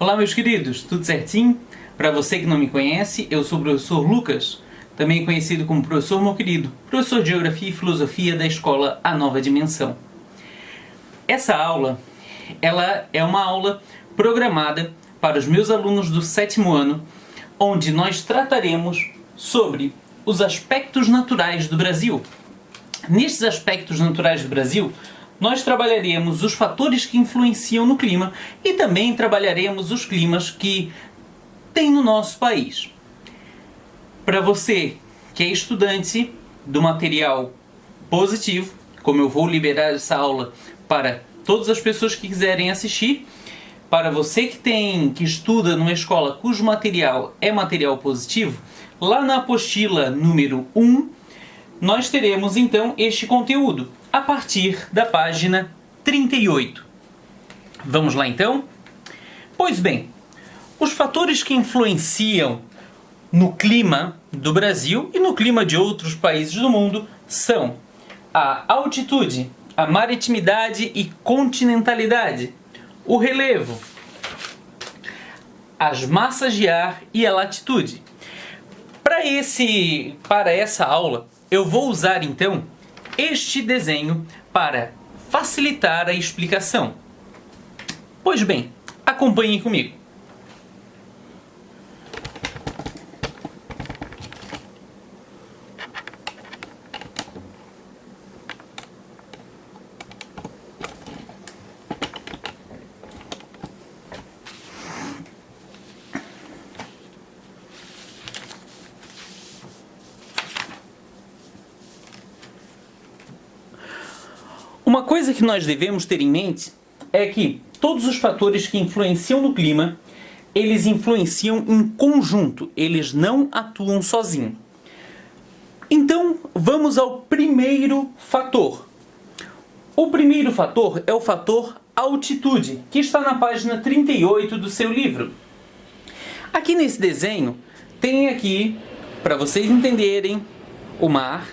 Olá, meus queridos, tudo certinho? Para você que não me conhece, eu sou o professor Lucas, também conhecido como professor meu querido, professor de Geografia e Filosofia da Escola A Nova Dimensão. Essa aula, ela é uma aula programada para os meus alunos do 7º ano, onde nós trataremos sobre os aspectos naturais do Brasil. Nestes aspectos naturais do Brasil, nós trabalharemos os fatores que influenciam no clima e também trabalharemos os climas que tem no nosso país. Para você que é estudante do material positivo, como eu vou liberar essa aula para todas as pessoas que quiserem assistir, para você que estuda numa escola cujo material é material positivo, lá na apostila número 1, nós teremos então este conteúdo, a partir da página 38. Vamos lá então? Pois bem, os fatores que influenciam no clima do Brasil e no clima de outros países do mundo são a altitude, a maritimidade e continentalidade, o relevo, as massas de ar e a latitude. Para essa aula, eu vou usar então este desenho para facilitar a explicação. Pois bem, acompanhem comigo. Uma coisa que nós devemos ter em mente é que todos os fatores que influenciam no clima, eles influenciam em conjunto, eles não atuam sozinhos. Então, vamos ao primeiro fator. O primeiro fator é o fator altitude, que está na página 38 do seu livro. Aqui nesse desenho, tem aqui, para vocês entenderem, o mar,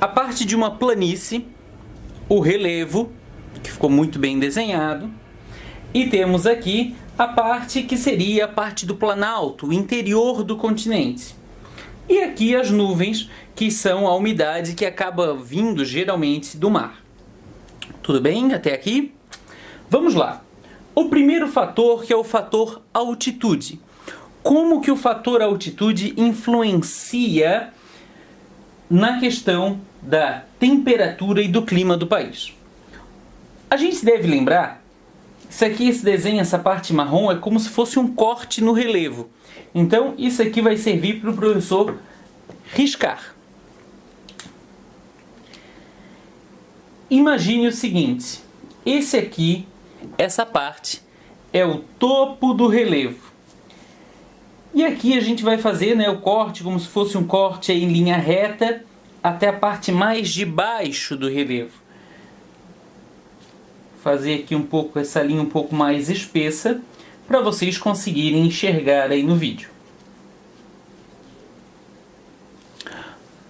a parte de uma planície, o relevo, que ficou muito bem desenhado, e temos aqui a parte que seria a parte do planalto, o interior do continente. E aqui as nuvens, que são a umidade que acaba vindo geralmente do mar. Tudo bem até aqui? Vamos lá. O primeiro fator, que é o fator altitude. Como que o fator altitude influencia na questão da temperatura e do clima do país? A gente deve lembrar, esse desenho, essa parte marrom, é como se fosse um corte no relevo. Então, isso aqui vai servir para o professor riscar. Imagine o seguinte, essa parte, é o topo do relevo. E aqui a gente vai fazer, o corte, como se fosse um corte em linha reta, até a parte mais de baixo do relevo. Fazer aqui essa linha um pouco mais espessa, para vocês conseguirem enxergar aí no vídeo.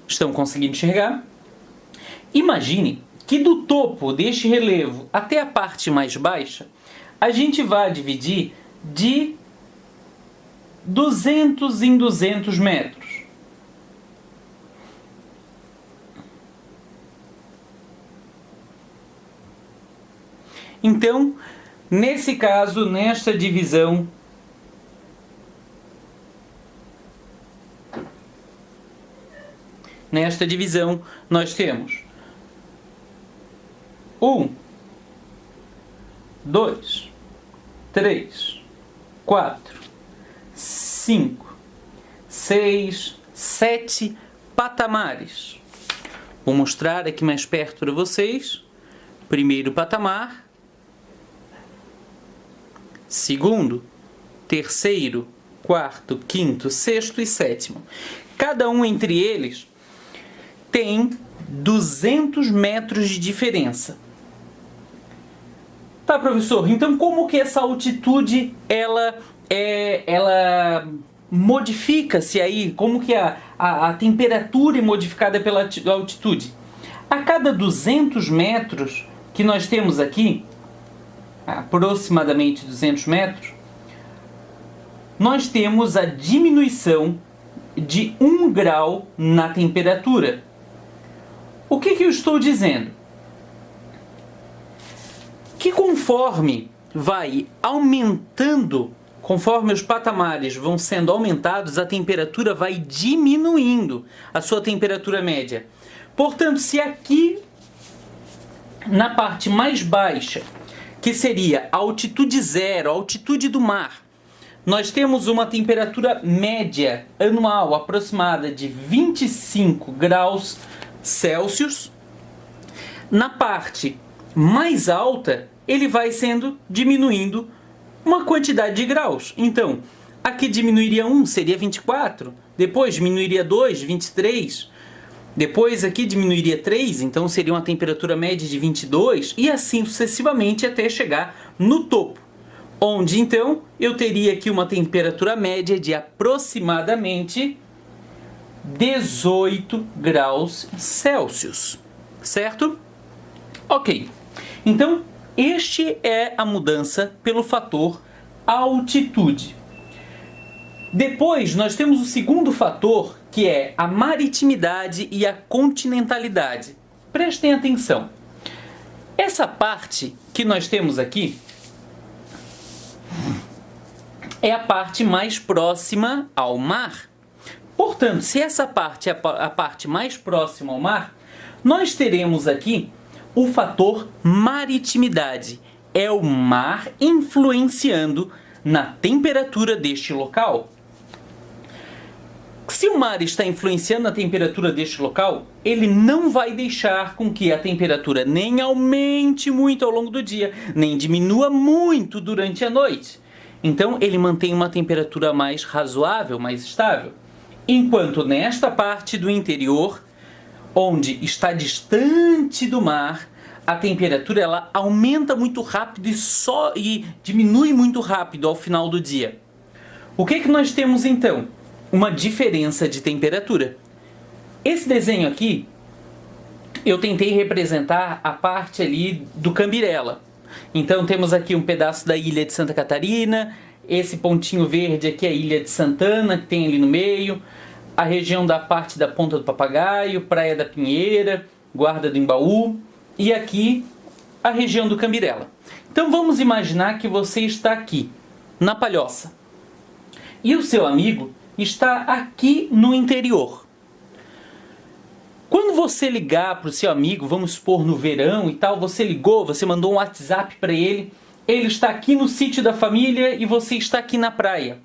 Estão conseguindo enxergar? Imagine que do topo deste relevo até a parte mais baixa, a gente vai dividir de 200 em 200 metros. Então, nesse caso, nesta divisão, nós temos 1, 2, 3, 4, 5, 6, 7 patamares. Vou mostrar aqui mais perto para vocês. Primeiro patamar, segundo, terceiro, quarto, quinto, sexto e sétimo. Cada um entre eles tem 200 metros de diferença. Tá, professor, então como que essa altitude ela modifica-se aí? Como que a temperatura é modificada pela altitude? A cada 200 metros que nós temos aqui, aproximadamente 200 metros, nós temos a diminuição de 1 grau na temperatura. O que eu estou dizendo? Que conforme vai aumentando, conforme os patamares vão sendo aumentados, a temperatura vai diminuindo, a sua temperatura média. Portanto, se aqui na parte mais baixa, que seria a altitude zero, a altitude do mar, nós temos uma temperatura média anual aproximada de 25 graus Celsius, na parte mais alta ele vai sendo diminuindo uma quantidade de graus. Então, aqui diminuiria 1, seria 24, depois diminuiria 2, 23, depois aqui diminuiria 3, então seria uma temperatura média de 22, e assim sucessivamente até chegar no topo, onde então eu teria aqui uma temperatura média de aproximadamente 18 graus Celsius, certo? Ok, então este é a mudança pelo fator altitude. Depois nós temos o segundo fator, que é a maritimidade e a continentalidade. Prestem atenção. Essa parte que nós temos aqui é a parte mais próxima ao mar. Portanto, se essa parte é a parte mais próxima ao mar, nós teremos aqui o fator maritimidade. É o mar influenciando na temperatura deste local. Se o mar está influenciando a temperatura deste local, ele não vai deixar com que a temperatura nem aumente muito ao longo do dia, nem diminua muito durante a noite. Então, ele mantém uma temperatura mais razoável, mais estável. Enquanto nesta parte do interior, onde está distante do mar, a temperatura ela aumenta muito rápido e diminui muito rápido ao final do dia. O que nós temos então? Uma diferença de temperatura. Esse desenho aqui, eu tentei representar a parte ali do Cambirela. Então temos aqui um pedaço da ilha de Santa Catarina, esse pontinho verde aqui é a ilha de Santana, que tem ali no meio, a região da parte da Ponta do Papagaio, Praia da Pinheira, Guarda do Embaú, e aqui a região do Cambirela. Então vamos imaginar que você está aqui, na Palhoça, e o seu amigo está aqui no interior. Quando você ligar para o seu amigo, vamos supor no verão e tal, você ligou, você mandou um WhatsApp para ele, ele está aqui no sítio da família e você está aqui na praia.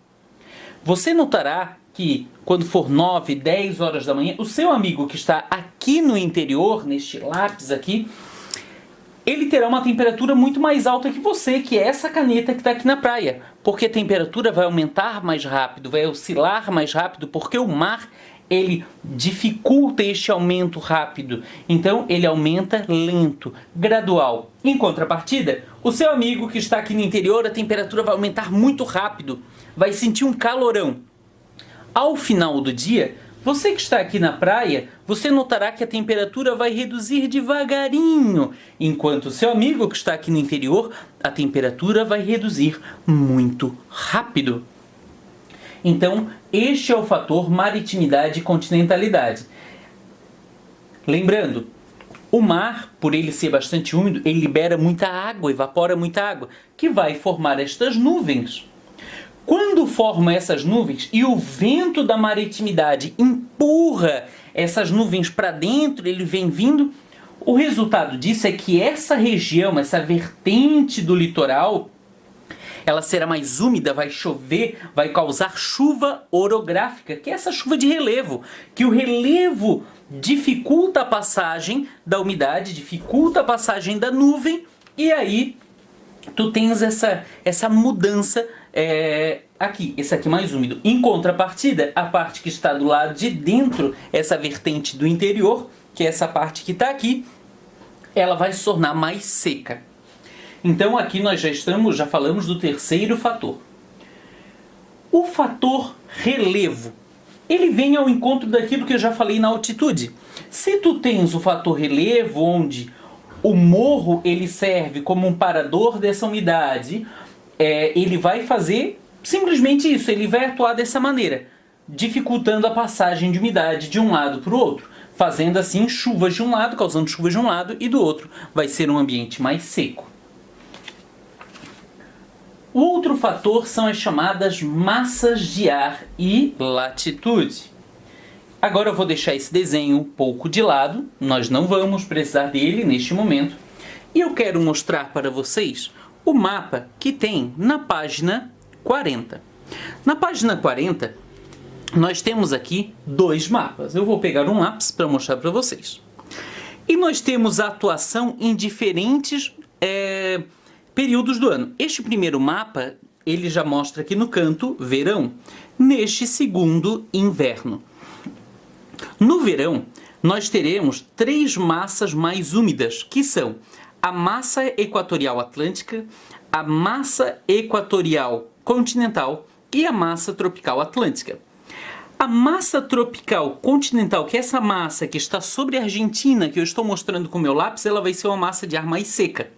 Você notará que quando for 9, 10 horas da manhã, o seu amigo que está aqui no interior, neste lápis aqui, ele terá uma temperatura muito mais alta que você, que é essa caneta que está aqui na praia. Porque a temperatura vai aumentar mais rápido, vai oscilar mais rápido, porque o mar, ele dificulta este aumento rápido. Então, ele aumenta lento, gradual. Em contrapartida, o seu amigo que está aqui no interior, a temperatura vai aumentar muito rápido, vai sentir um calorão. Ao final do dia, você que está aqui na praia, você notará que a temperatura vai reduzir devagarinho, enquanto o seu amigo que está aqui no interior, a temperatura vai reduzir muito rápido. Então, este é o fator maritimidade e continentalidade. Lembrando, o mar, por ele ser bastante úmido, ele libera muita água, evapora muita água, que vai formar estas nuvens. Quando forma essas nuvens e o vento da maritimidade empurra essas nuvens para dentro, ele vem vindo, o resultado disso é que essa região, essa vertente do litoral, ela será mais úmida, vai chover, vai causar chuva orográfica, que é essa chuva de relevo, que o relevo dificulta a passagem da umidade, dificulta a passagem da nuvem, e aí tu tens essa mudança aqui, esse aqui mais úmido. Em contrapartida, a parte que está do lado de dentro, essa vertente do interior, que é essa parte que está aqui, ela vai se tornar mais seca. Então aqui nós já falamos do terceiro fator. O fator relevo, ele vem ao encontro daquilo que eu já falei na altitude. Se tu tens o fator relevo, onde o morro ele serve como um parador dessa umidade, ele vai fazer simplesmente isso, ele vai atuar dessa maneira, dificultando a passagem de umidade de um lado para o outro, fazendo assim chuvas de um lado, causando chuvas de um lado, e do outro vai ser um ambiente mais seco. O outro fator são as chamadas massas de ar e latitude. Agora eu vou deixar esse desenho um pouco de lado, nós não vamos precisar dele neste momento, e eu quero mostrar para vocês o mapa que tem na página 40. Na página 40, nós temos aqui dois mapas. Eu vou pegar um lápis para mostrar para vocês. E nós temos a atuação em diferentes períodos do ano. Este primeiro mapa, ele já mostra aqui no canto verão. Neste segundo, inverno. No verão, nós teremos três massas mais úmidas, que são a massa equatorial atlântica, a massa equatorial continental e a massa tropical atlântica. A massa tropical continental, que é essa massa que está sobre a Argentina, que eu estou mostrando com o meu lápis, ela vai ser uma massa de ar mais seca.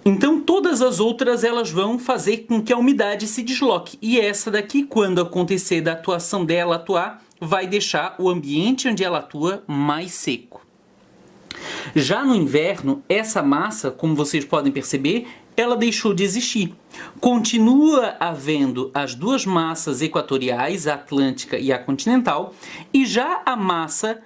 Então todas as outras elas vão fazer com que a umidade se desloque. E essa daqui, quando acontecer da atuação dela atuar, vai deixar o ambiente onde ela atua mais seco. Já no inverno, essa massa, como vocês podem perceber, ela deixou de existir. Continua havendo as duas massas equatoriais, a atlântica e a continental, e já a massa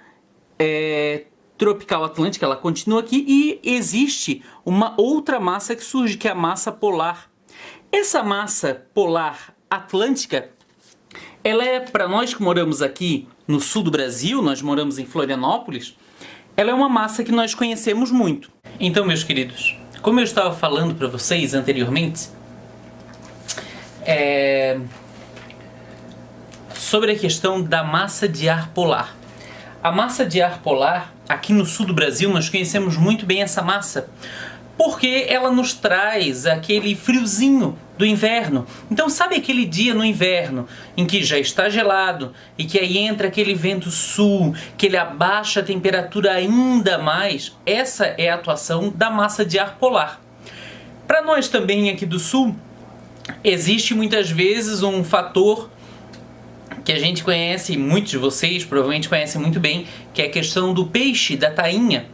tropical atlântica, ela continua aqui, e existe uma outra massa que surge, que é a massa polar. Essa massa polar atlântica, ela é, para nós que moramos aqui no sul do Brasil, nós moramos em Florianópolis, ela é uma massa que nós conhecemos muito. Então, meus queridos, como eu estava falando para vocês anteriormente, sobre a questão da massa de ar polar. A massa de ar polar, aqui no sul do Brasil, nós conhecemos muito bem essa massa, porque ela nos traz aquele friozinho do inverno. Então, sabe aquele dia no inverno em que já está gelado e que aí entra aquele vento sul, que ele abaixa a temperatura ainda mais? Essa é a atuação da massa de ar polar. Para nós também aqui do sul, existe muitas vezes um fator que a gente conhece, muitos de vocês provavelmente conhecem muito bem, que é a questão do peixe, da tainha.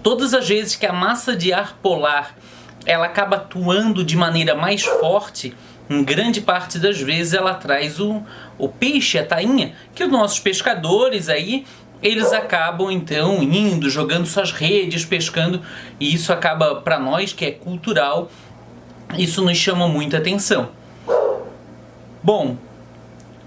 Todas as vezes que a massa de ar polar ela acaba atuando de maneira mais forte, em grande parte das vezes ela traz o peixe, a tainha, que os nossos pescadores aí, eles acabam então indo, jogando suas redes, pescando, e isso acaba, para nós que é cultural, isso nos chama muita atenção. Bom,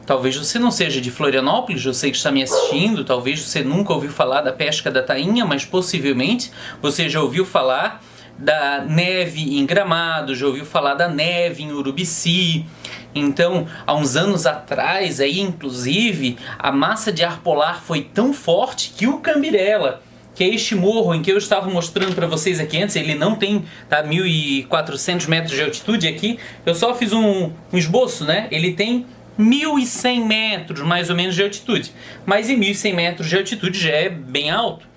talvez você não seja de Florianópolis, eu sei que está me assistindo, talvez você nunca ouviu falar da pesca da tainha, mas possivelmente você já ouviu falar da neve em Gramado, já ouviu falar da neve em Urubici. Então, há uns anos atrás, aí, inclusive, a massa de ar polar foi tão forte que o Cambirela, que é este morro em que eu estava mostrando para vocês aqui antes, ele não tem 1.400 metros de altitude aqui, eu só fiz um esboço, né? Ele tem 1.100 metros mais ou menos de altitude, mas em 1.100 metros de altitude já é bem alto.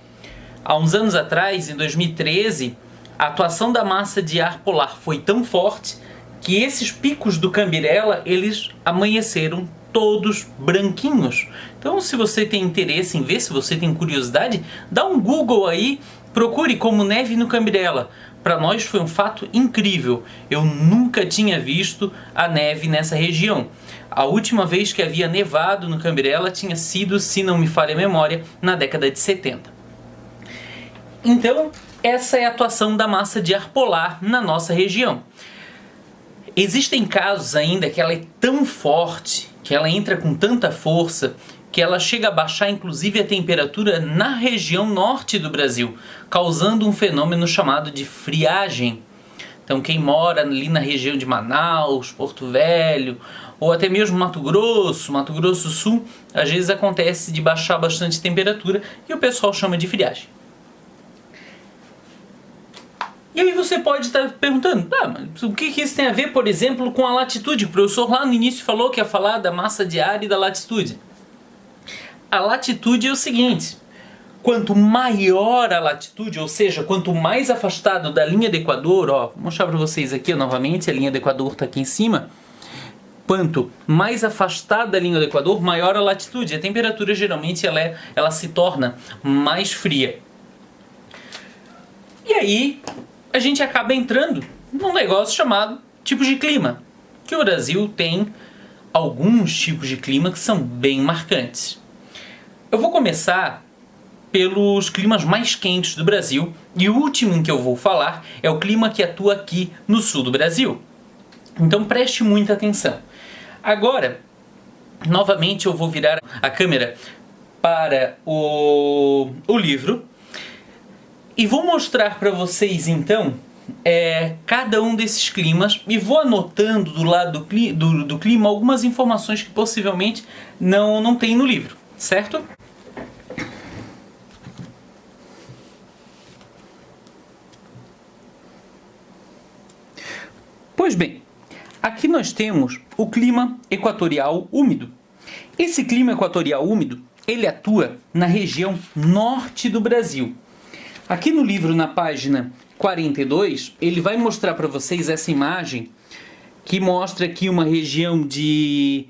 Há uns anos atrás, em 2013, a atuação da massa de ar polar foi tão forte que esses picos do Cambirela, eles amanheceram todos branquinhos. Então, se você tem interesse em ver, se você tem curiosidade, dá um Google aí, procure como neve no Cambirela. Para nós foi um fato incrível. Eu nunca tinha visto a neve nessa região. A última vez que havia nevado no Cambirela tinha sido, se não me falha a memória, na década de 70. Então, essa é a atuação da massa de ar polar na nossa região. Existem casos ainda que ela é tão forte, que ela entra com tanta força, que ela chega a baixar inclusive a temperatura na região norte do Brasil, causando um fenômeno chamado de friagem. Então quem mora ali na região de Manaus, Porto Velho, ou até mesmo Mato Grosso do Sul, às vezes acontece de baixar bastante a temperatura e o pessoal chama de friagem. E aí você pode estar perguntando, mas o que isso tem a ver, por exemplo, com a latitude? O professor lá no início falou que ia falar da massa de ar e da latitude. A latitude é o seguinte: quanto maior a latitude, ou seja, quanto mais afastado da linha do Equador, ó, vou mostrar para vocês aqui novamente, a linha do Equador está aqui em cima. Quanto mais afastada da linha do Equador, maior a latitude. A temperatura geralmente ela se torna mais fria. E aí a gente acaba entrando num negócio chamado tipos de clima. Que o Brasil tem alguns tipos de clima que são bem marcantes. Eu vou começar pelos climas mais quentes do Brasil. E o último em que eu vou falar é o clima que atua aqui no sul do Brasil. Então preste muita atenção. Agora, novamente eu vou virar a câmera para o livro e vou mostrar para vocês então cada um desses climas e vou anotando do lado do clima algumas informações que possivelmente não tem no livro, certo? Pois bem, aqui nós temos o clima equatorial úmido. Esse clima equatorial úmido, ele atua na região norte do Brasil. Aqui no livro, na página 42, ele vai mostrar para vocês essa imagem que mostra aqui uma região de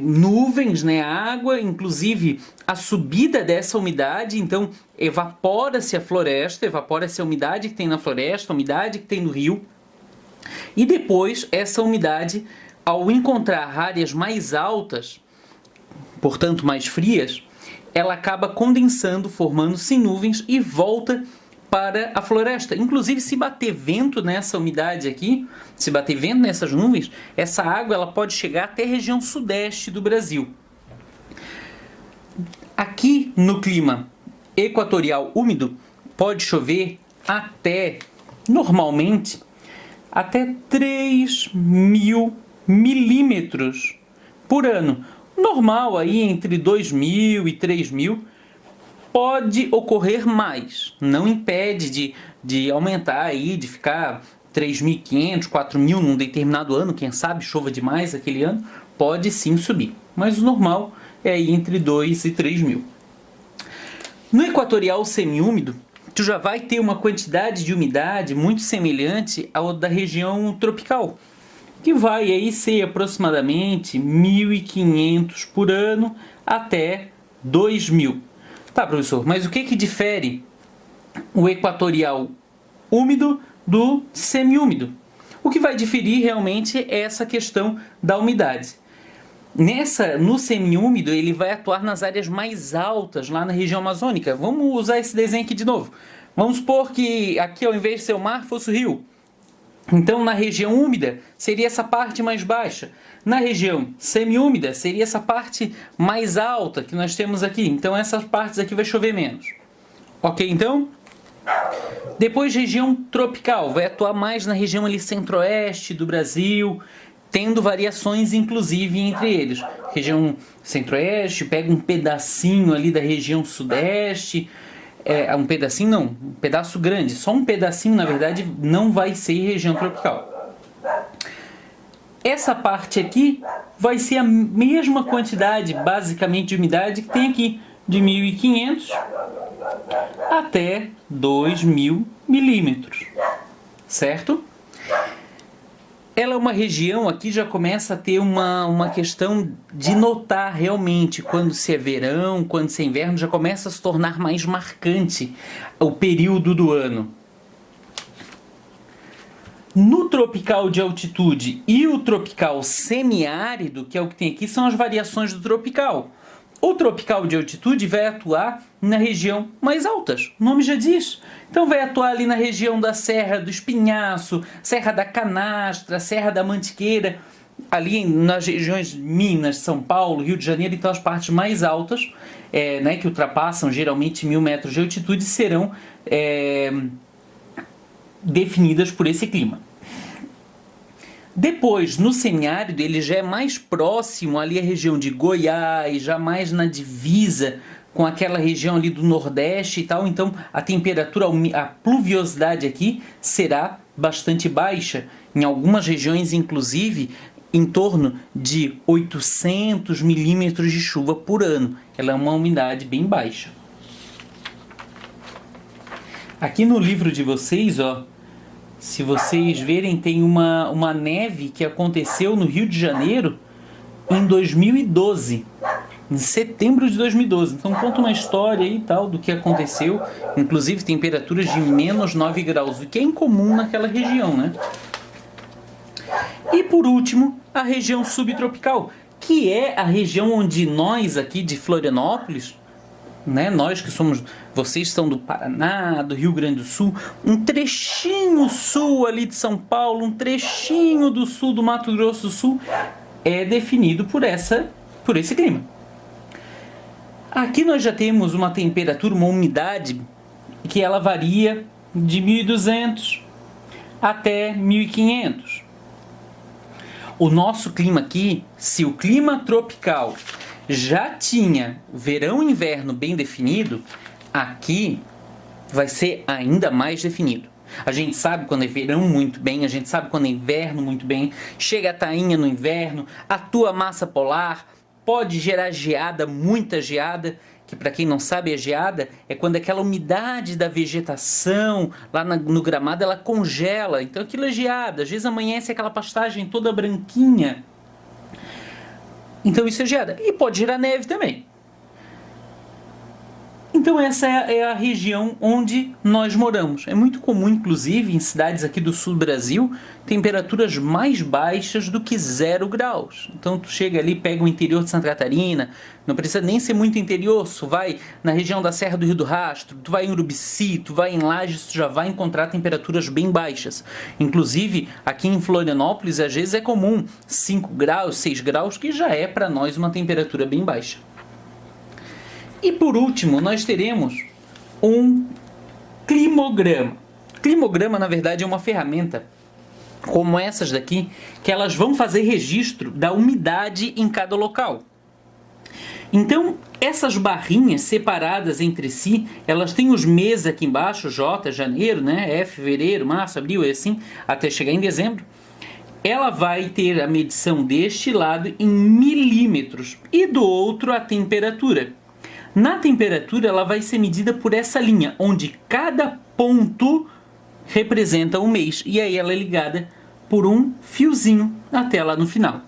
nuvens, né, água, inclusive a subida dessa umidade, então evapora-se a floresta, evapora-se a umidade que tem na floresta, a umidade que tem no rio. E depois, essa umidade, ao encontrar áreas mais altas, portanto mais frias, ela acaba condensando, formando-se em nuvens e volta para a floresta. Inclusive, se bater vento nessa umidade aqui, se bater vento nessas nuvens, essa água ela pode chegar até a região sudeste do Brasil. Aqui no clima equatorial úmido, pode chover normalmente, até 3.000 milímetros por ano. Normal aí entre 2.000 e 3.000. Pode ocorrer mais. Não impede de aumentar aí, de ficar 3.500, 4.000 num determinado ano. Quem sabe chova demais aquele ano. Pode sim subir. Mas o normal é aí entre 2 e 3.000. No equatorial semiúmido, tu já vai ter uma quantidade de umidade muito semelhante ao da região tropical, que vai aí ser aproximadamente 1.500 por ano até 2.000. Tá, professor, mas o que difere o equatorial úmido do semiúmido? O que vai diferir realmente é essa questão da umidade. No semiúmido, ele vai atuar nas áreas mais altas, lá na região amazônica. Vamos usar esse desenho aqui de novo. Vamos supor que aqui, ao invés de ser o mar, fosse o rio. Então, na região úmida, seria essa parte mais baixa. Na região semiúmida, seria essa parte mais alta que nós temos aqui. Então, essas partes aqui vai chover menos. Ok, então? Depois, região tropical. Vai atuar mais na região ali centro-oeste do Brasil, tendo variações, inclusive, entre eles. Região centro-oeste, pega um pedacinho ali da região sudeste. Um pedacinho não, um pedaço grande. Só um pedacinho, na verdade, não vai ser região tropical. Essa parte aqui vai ser a mesma quantidade, basicamente, de umidade que tem aqui. De 1.500 até 2.000 milímetros. Certo? Ela é uma região, aqui já começa a ter uma questão de notar realmente quando se é verão, quando se é inverno, já começa a se tornar mais marcante o período do ano. No tropical de altitude e o tropical semiárido, que é o que tem aqui, são as variações do tropical. O tropical de altitude vai atuar na região mais altas, o nome já diz. Então vai atuar ali na região da Serra do Espinhaço, Serra da Canastra, Serra da Mantiqueira, ali nas regiões de Minas, São Paulo, Rio de Janeiro, então as partes mais altas, que ultrapassam geralmente 1.000 metros de altitude, serão definidas por esse clima. Depois, no semiárido, ele já é mais próximo ali à região de Goiás, já mais na divisa com aquela região ali do Nordeste e tal. Então, a temperatura, a pluviosidade aqui será bastante baixa. Em algumas regiões, inclusive, em torno de 800 milímetros de chuva por ano. Ela é uma umidade bem baixa. Aqui no livro de vocês, ó, se vocês verem, tem uma neve que aconteceu no Rio de Janeiro em 2012, em setembro de 2012. Então conta uma história aí e tal do que aconteceu, inclusive temperaturas de -9 graus, o que é incomum naquela região, né? E por último, a região subtropical, que é a região onde nós aqui de Florianópolis, né, nós que somos, vocês são do Paraná, do Rio Grande do Sul, um trechinho sul ali de São Paulo, um trechinho do sul do Mato Grosso do Sul, é definido por esse clima. Aqui nós já temos uma temperatura, uma umidade, que ela varia de 1.200 até 1.500. O nosso clima aqui, se o clima tropical já tinha verão e inverno bem definido, aqui vai ser ainda mais definido. A gente sabe quando é verão muito bem, a gente sabe quando é inverno muito bem, chega a tainha no inverno, atua massa polar, pode gerar geada, muita geada, que para quem não sabe, a geada é quando aquela umidade da vegetação lá no gramado ela congela, então aquilo é geada, às vezes amanhece aquela pastagem toda branquinha, então isso é geada, e pode gerar neve também. Então essa é a região onde nós moramos. É muito comum, inclusive, em cidades aqui do sul do Brasil, temperaturas mais baixas do que 0 graus. Então tu chega ali, pega o interior de Santa Catarina, não precisa nem ser muito interior, tu vai na região da Serra do Rio do Rastro, tu vai em Urubici, tu vai em Lages, tu já vai encontrar temperaturas bem baixas. Inclusive, aqui em Florianópolis, às vezes é comum 5 graus, 6 graus, que já é para nós uma temperatura bem baixa. E por último, nós teremos um climograma. Climograma, na verdade, é uma ferramenta como essas daqui, que elas vão fazer registro da umidade em cada local. Então, essas barrinhas separadas entre si, elas têm os meses aqui embaixo, J, janeiro, né? F, fevereiro, março, abril, e assim, até chegar em dezembro. Ela vai ter a medição deste lado em milímetros e do outro a temperatura. Na temperatura, ela vai ser medida por essa linha, onde cada ponto representa um mês. E aí ela é ligada por um fiozinho até lá no final.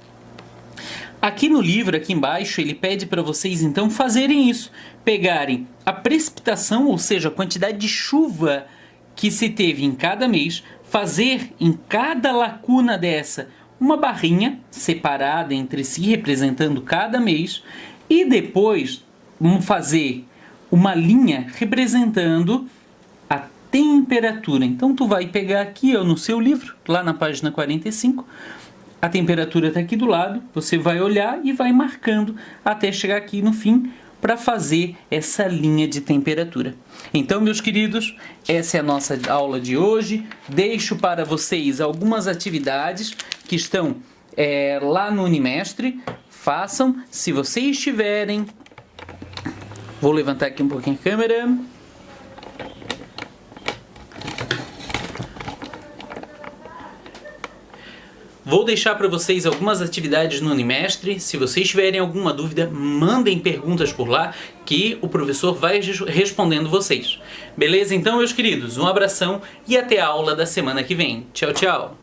Aqui no livro, aqui embaixo, ele pede para vocês então fazerem isso. Pegarem a precipitação, ou seja, a quantidade de chuva que se teve em cada mês, fazer em cada lacuna dessa uma barrinha separada entre si, representando cada mês, e depois vamos fazer uma linha representando a temperatura. Então tu vai pegar aqui, ó, no seu livro, lá na página 45, a temperatura está aqui do lado, você vai olhar e vai marcando até chegar aqui no fim para fazer essa linha de temperatura. Então, meus queridos, essa é a nossa aula de hoje. Deixo para vocês algumas atividades que estão lá no Unimestre. Façam, se vocês tiverem. Vou levantar aqui um pouquinho a câmera. Vou deixar para vocês algumas atividades no Unimestre. Se vocês tiverem alguma dúvida, mandem perguntas por lá que o professor vai respondendo vocês. Beleza? Então, meus queridos, um abração e até a aula da semana que vem. Tchau, tchau!